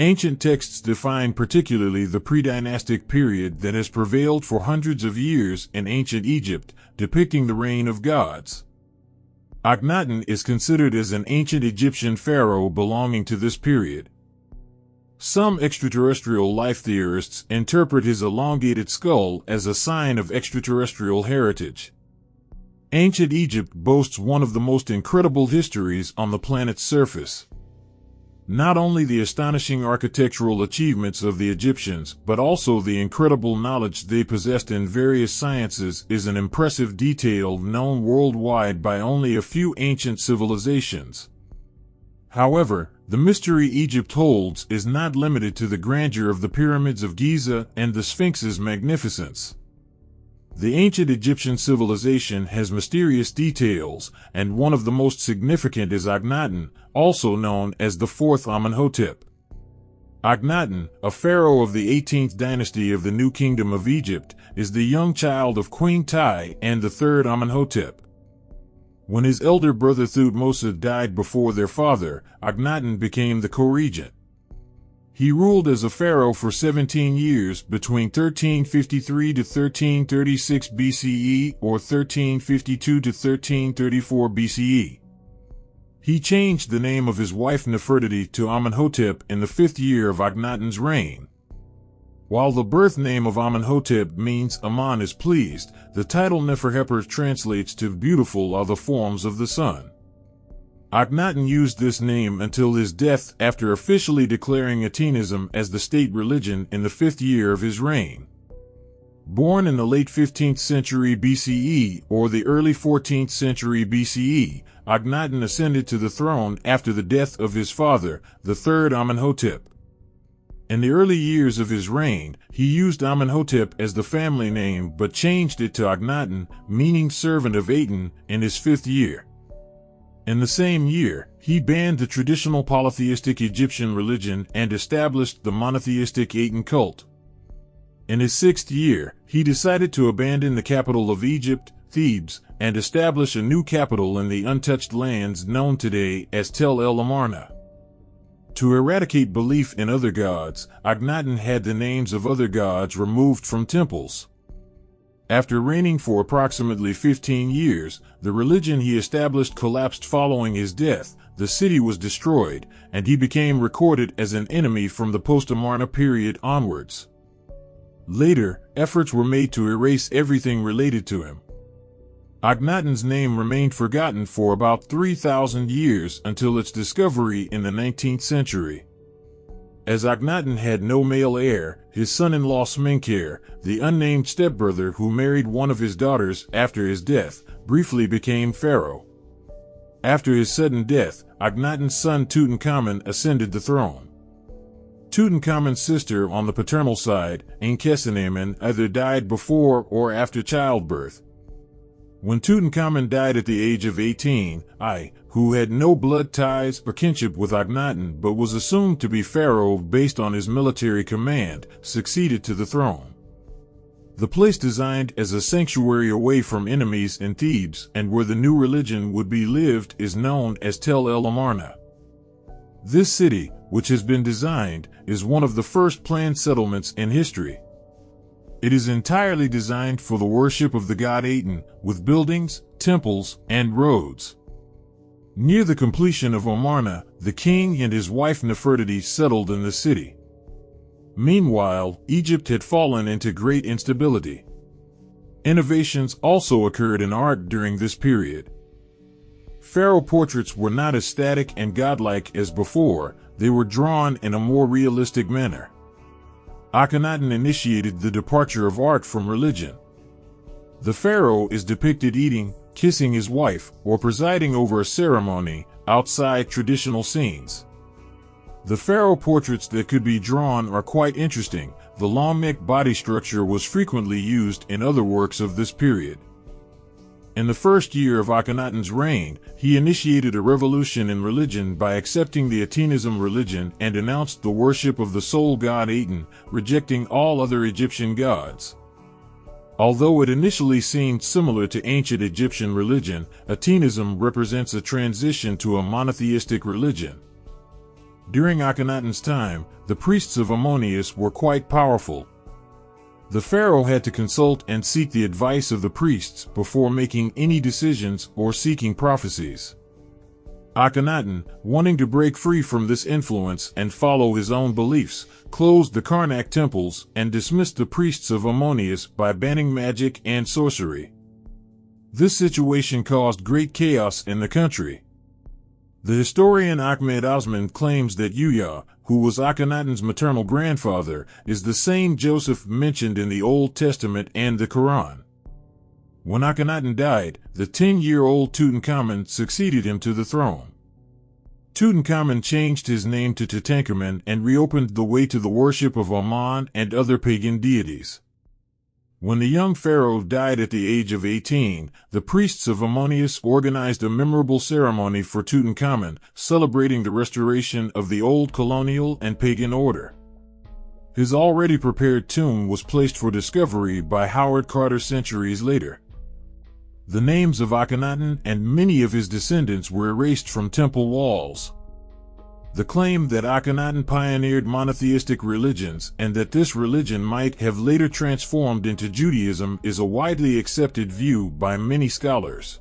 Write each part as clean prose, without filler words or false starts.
Ancient texts define particularly the pre-dynastic period that has prevailed for hundreds of years in ancient Egypt, depicting the reign of gods. Akhenaton is considered as an ancient Egyptian pharaoh belonging to this period. Some extraterrestrial life theorists interpret his elongated skull as a sign of extraterrestrial heritage. Ancient Egypt boasts one of the most incredible histories on the planet's surface. Not only the astonishing architectural achievements of the Egyptians, but also the incredible knowledge they possessed in various sciences is an impressive detail known worldwide by only a few ancient civilizations. However, the mystery Egypt holds is not limited to the grandeur of the pyramids of Giza and the Sphinx's magnificence. The ancient Egyptian civilization has mysterious details, and one of the most significant is Akhenaton, also known as the fourth Amenhotep. Akhenaton, a pharaoh of the 18th dynasty of the New Kingdom of Egypt, is the young child of Queen Tai and the third Amenhotep. When his elder brother Thutmose died before their father, Akhenaton became the co-regent. He ruled as a pharaoh for 17 years between 1353 to 1336 BCE or 1352 to 1334 BCE. He changed the name of his wife Nefertiti to Amenhotep in the 5th year of Akhenaton's reign. While the birth name of Amenhotep means Aman is pleased, the title Neferheper translates to beautiful are the forms of the sun. Akhenaton used this name until his death after officially declaring Atenism as the state religion in the 5th year of his reign. Born in the late 15th century BCE or the early 14th century BCE, Akhenaton ascended to the throne after the death of his father, the third Amenhotep. In the early years of his reign, he used Amenhotep as the family name but changed it to Akhenaton, meaning servant of Aten, in his 5th year. In the same year, he banned the traditional polytheistic Egyptian religion and established the monotheistic Aten cult. In his 6th year, he decided to abandon the capital of Egypt, Thebes, and establish a new capital in the untouched lands known today as Tel El Amarna. To eradicate belief in other gods, Akhenaton had the names of other gods removed from temples. After reigning for approximately 15 years, the religion he established collapsed following his death, the city was destroyed, and he became recorded as an enemy from the post-Amarna period onwards. Later, efforts were made to erase everything related to him. Akhenaton's name remained forgotten for about 3,000 years until its discovery in the 19th century. As Akhenaton had no male heir, his son-in-law Smenkhare, the unnamed stepbrother who married one of his daughters after his death, briefly became pharaoh. After his sudden death, Akhenaton's son Tutankhamun ascended the throne. Tutankhamun's sister on the paternal side, Ankhesenamun, either died before or after childbirth. When Tutankhamun died at the age of 18, who had no blood ties or kinship with Akhenaton but was assumed to be pharaoh based on his military command, succeeded to the throne. The place designed as a sanctuary away from enemies in Thebes and where the new religion would be lived is known as Tel El Amarna. This city, which has been designed, is one of the first planned settlements in history. It is entirely designed for the worship of the god Aten, with buildings, temples, and roads. Near the completion of Amarna, the king and his wife Nefertiti settled in the city. Meanwhile, Egypt had fallen into great instability. Innovations also occurred in art during this period. Pharaoh portraits were not as static and godlike as before, they were drawn in a more realistic manner. Akhenaton initiated the departure of art from religion. The pharaoh is depicted eating, kissing his wife, or presiding over a ceremony, outside traditional scenes. The pharaoh portraits that could be drawn are quite interesting. The long neck body structure was frequently used in other works of this period. In the first year of Akhenaton's reign, he initiated a revolution in religion by accepting the Atenism religion and announced the worship of the sole god Aten, rejecting all other Egyptian gods. Although it initially seemed similar to ancient Egyptian religion, Atenism represents a transition to a monotheistic religion. During Akhenaton's time, the priests of Ammonius were quite powerful. The pharaoh had to consult and seek the advice of the priests before making any decisions or seeking prophecies. Akhenaton, wanting to break free from this influence and follow his own beliefs, closed the Karnak temples and dismissed the priests of Ammonius by banning magic and sorcery. This situation caused great chaos in the country. The historian Ahmed Osman claims that Uya, who was Akhenaton's maternal grandfather, is the same Joseph mentioned in the Old Testament and the Quran. When Akhenaton died, the 10-year-old Tutankhamun succeeded him to the throne. Tutankhamun changed his name to Tutankhamun and reopened the way to the worship of Ammon and other pagan deities. When the young pharaoh died at the age of 18, the priests of Ammonius organized a memorable ceremony for Tutankhamun, celebrating the restoration of the old colonial and pagan order. His already prepared tomb was placed for discovery by Howard Carter centuries later. The names of Akhenaton and many of his descendants were erased from temple walls. The claim that Akhenaton pioneered monotheistic religions and that this religion might have later transformed into Judaism is a widely accepted view by many scholars.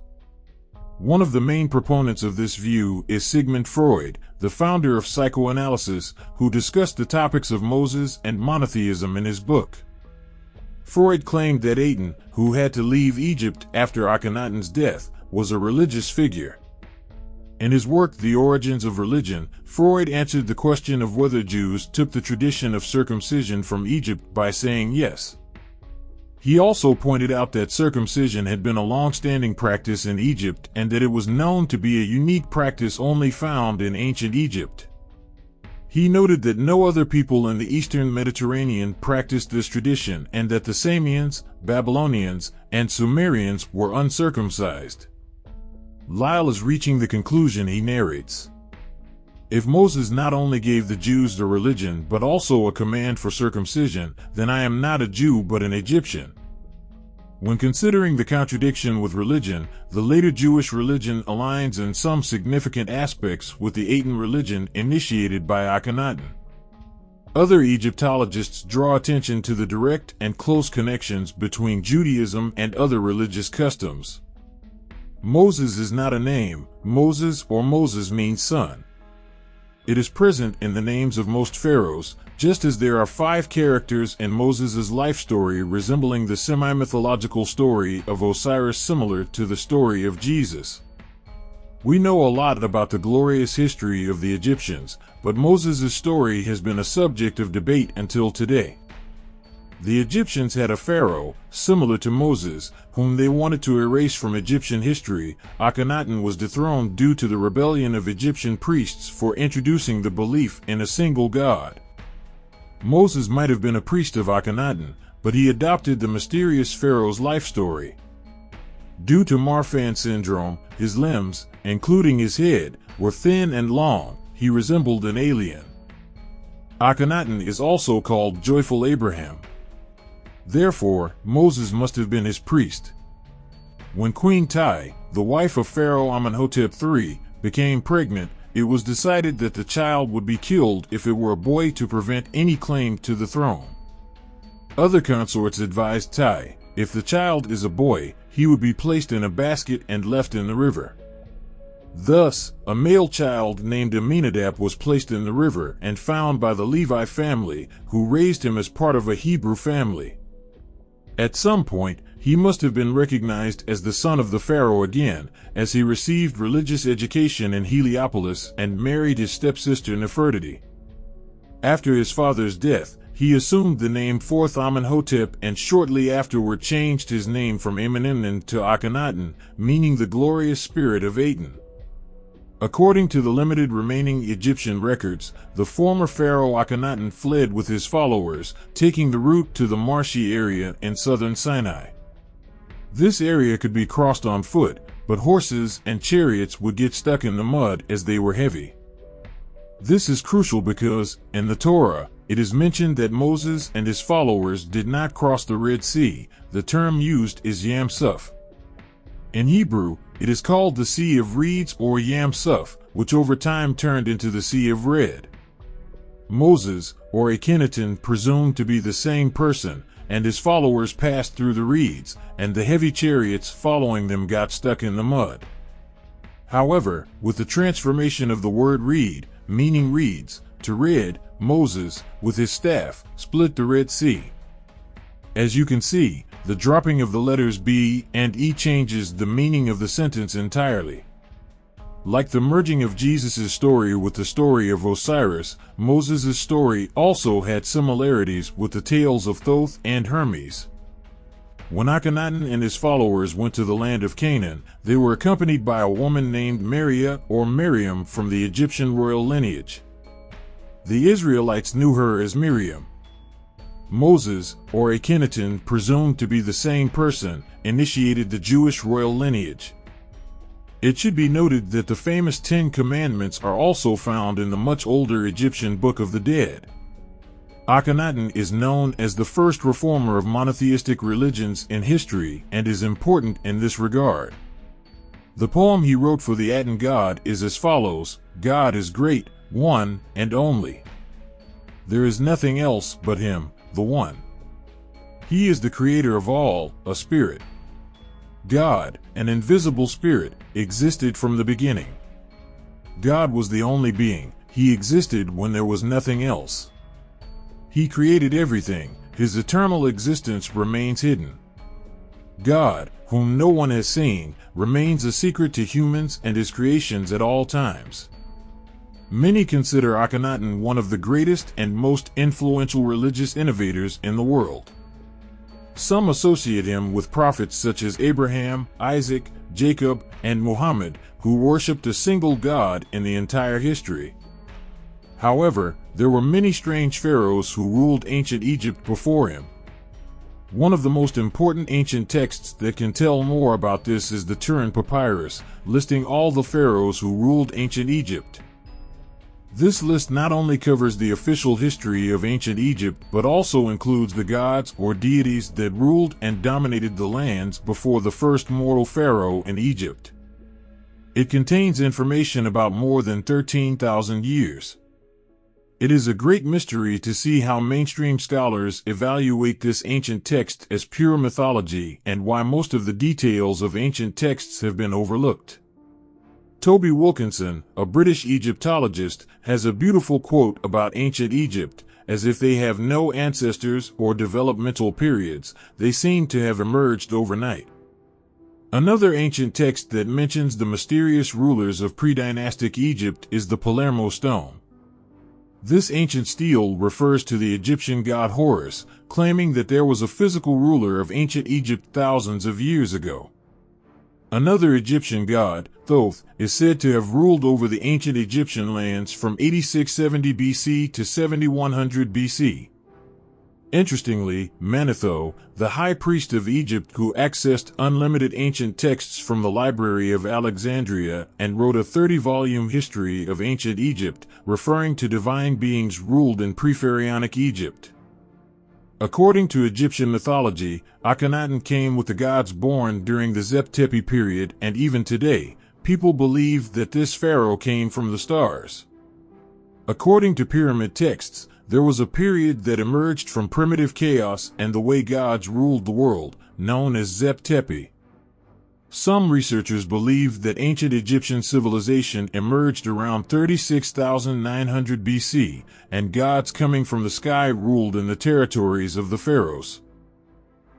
One of the main proponents of this view is Sigmund Freud, the founder of psychoanalysis, who discussed the topics of Moses and monotheism in his book. Freud claimed that Aten, who had to leave Egypt after Akhenaton's death, was a religious figure. In his work The Origins of Religion, Freud answered the question of whether Jews took the tradition of circumcision from Egypt by saying yes. He also pointed out that circumcision had been a long-standing practice in Egypt and that it was known to be a unique practice only found in ancient Egypt. He noted that no other people in the Eastern Mediterranean practiced this tradition and that the Samians, Babylonians, and Sumerians were uncircumcised. Lyle is reaching the conclusion he narrates. If Moses not only gave the Jews the religion but also a command for circumcision, then I am not a Jew but an Egyptian. When considering the contradiction with religion, the later Jewish religion aligns in some significant aspects with the Aten religion initiated by Akhenaton. Other Egyptologists draw attention to the direct and close connections between Judaism and other religious customs. Moses is not a name. Moses or Moses means son. It is present in the names of most pharaohs, just as there are 5 characters in Moses' life story resembling the semi-mythological story of Osiris similar to the story of Jesus. We know a lot about the glorious history of the Egyptians, but Moses' story has been a subject of debate until today. The Egyptians had a pharaoh, similar to Moses, whom they wanted to erase from Egyptian history. Akhenaton was dethroned due to the rebellion of Egyptian priests for introducing the belief in a single god. Moses might have been a priest of Akhenaton, but he adopted the mysterious pharaoh's life story. Due to Marfan syndrome, his limbs, including his head, were thin and long. He resembled an alien. Akhenaton is also called Joyful Abraham. Therefore, Moses must have been his priest. When Queen Tai, the wife of Pharaoh Amenhotep III, became pregnant, it was decided that the child would be killed if it were a boy to prevent any claim to the throne. Other consorts advised Tai, if the child is a boy, he would be placed in a basket and left in the river. Thus, a male child named Akhenaton was placed in the river and found by the Levi family, who raised him as part of a Hebrew family. At some point, he must have been recognized as the son of the pharaoh again, as he received religious education in Heliopolis and married his stepsister Nefertiti. After his father's death, he assumed the name Fourth Amenhotep and shortly afterward changed his name from Amenemnen to Akhenaton, meaning the glorious spirit of Aten. According to the limited remaining Egyptian records, the former pharaoh Akhenaton fled with his followers, taking the route to the marshy area in southern Sinai. This area could be crossed on foot, but horses and chariots would get stuck in the mud as they were heavy. This is crucial because, in the Torah, it is mentioned that Moses and his followers did not cross the Red Sea. The term used is Yam Suf. In Hebrew, it is called the Sea of Reeds or Yam Suf, which over time turned into the Sea of Red. Moses, or Akhenaton, presumed to be the same person, and his followers passed through the reeds, and the heavy chariots following them got stuck in the mud. However, with the transformation of the word reed, meaning reeds, to red, Moses, with his staff, split the Red Sea. As you can see, the dropping of the letters B and E changes the meaning of the sentence entirely. Like the merging of Jesus' story with the story of Osiris, Moses' story also had similarities with the tales of Thoth and Hermes. When Akhenaton and his followers went to the land of Canaan, they were accompanied by a woman named Maria or Miriam from the Egyptian royal lineage. The Israelites knew her as Miriam. Moses, or Akhenaton, presumed to be the same person, initiated the Jewish royal lineage. It should be noted that the famous 10 Commandments are also found in the much older Egyptian Book of the Dead. Akhenaton is known as the first reformer of monotheistic religions in history and is important in this regard. The poem he wrote for the Aten god is as follows: God is great, one and only. There is nothing else but him, the one. He is the creator of all, a spirit. God, an invisible spirit, existed from the beginning. God was the only being. He existed when there was nothing else. He created everything. His eternal existence remains hidden. God, whom no one has seen, remains a secret to humans and his creations at all times. Many consider Akhenaton one of the greatest and most influential religious innovators in the world. Some associate him with prophets such as Abraham, Isaac, Jacob, and Muhammad, who worshipped a single God in the entire history. However, there were many strange pharaohs who ruled ancient Egypt before him. One of the most important ancient texts that can tell more about this is the Turin Papyrus, listing all the pharaohs who ruled ancient Egypt. This list not only covers the official history of ancient Egypt, but also includes the gods or deities that ruled and dominated the lands before the first mortal pharaoh in Egypt. It contains information about more than 13,000 years. It is a great mystery to see how mainstream scholars evaluate this ancient text as pure mythology and why most of the details of ancient texts have been overlooked. Toby Wilkinson, a British Egyptologist, has a beautiful quote about ancient Egypt: as if they have no ancestors or developmental periods, they seem to have emerged overnight. Another ancient text that mentions the mysterious rulers of pre-dynastic Egypt is the Palermo stone. This ancient stele refers to the Egyptian god Horus, claiming that there was a physical ruler of ancient Egypt thousands of years ago. Another Egyptian god, Thoth, is said to have ruled over the ancient Egyptian lands from 8670 BC to 7100 BC. Interestingly, Manetho, the high priest of Egypt who accessed unlimited ancient texts from the Library of Alexandria and wrote a 30-volume history of ancient Egypt, referring to divine beings ruled in pre-pharaonic Egypt. According to Egyptian mythology, Akhenaton came with the gods born during the Zep Tepi period, and even today, people believe that this pharaoh came from the stars. According to pyramid texts, there was a period that emerged from primitive chaos and the way gods ruled the world, known as Zep Tepi. Some researchers believe that ancient Egyptian civilization emerged around 36,900 BC, and gods coming from the sky ruled in the territories of the pharaohs.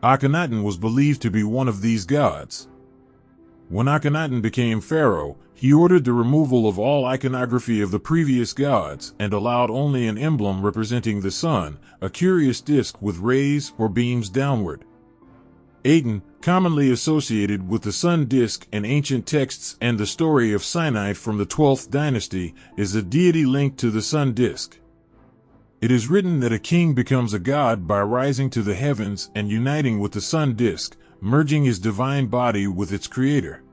Akhenaton was believed to be one of these gods. When Akhenaton became pharaoh, he ordered the removal of all iconography of the previous gods and allowed only an emblem representing the sun, a curious disk with rays or beams downward. Aten, commonly associated with the sun disk in ancient texts and the story of Sinai from the 12th dynasty, is a deity linked to the sun disk. It is written that a king becomes a god by rising to the heavens and uniting with the sun disk, merging his divine body with its creator.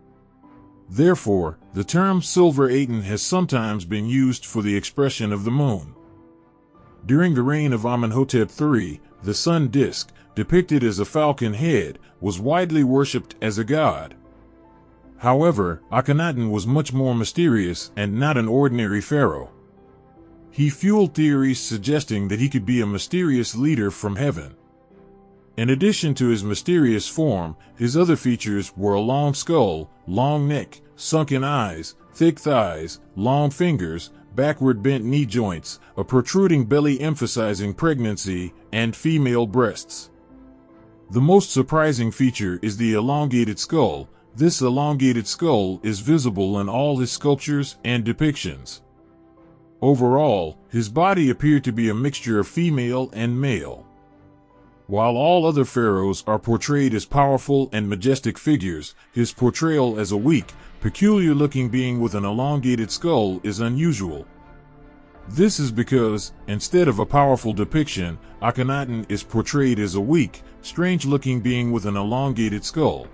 Therefore, the term Silver Aten has sometimes been used for the expression of the moon. During the reign of Amenhotep III, the sun disk, depicted as a falcon head, was widely worshipped as a god. However, Akhenaton was much more mysterious and not an ordinary pharaoh. He fueled theories suggesting that he could be a mysterious leader from heaven. In addition to his mysterious form, his other features were a long skull, long neck, sunken eyes, thick thighs, long fingers, backward bent knee joints, a protruding belly emphasizing pregnancy, and female breasts. The most surprising feature is the elongated skull. This elongated skull is visible in all his sculptures and depictions. Overall, his body appeared to be a mixture of female and male. While all other pharaohs are portrayed as powerful and majestic figures, his portrayal as a weak, peculiar-looking being with an elongated skull is unusual. This is because, instead of a powerful depiction, Akhenaton is portrayed as a weak, strange-looking being with an elongated skull.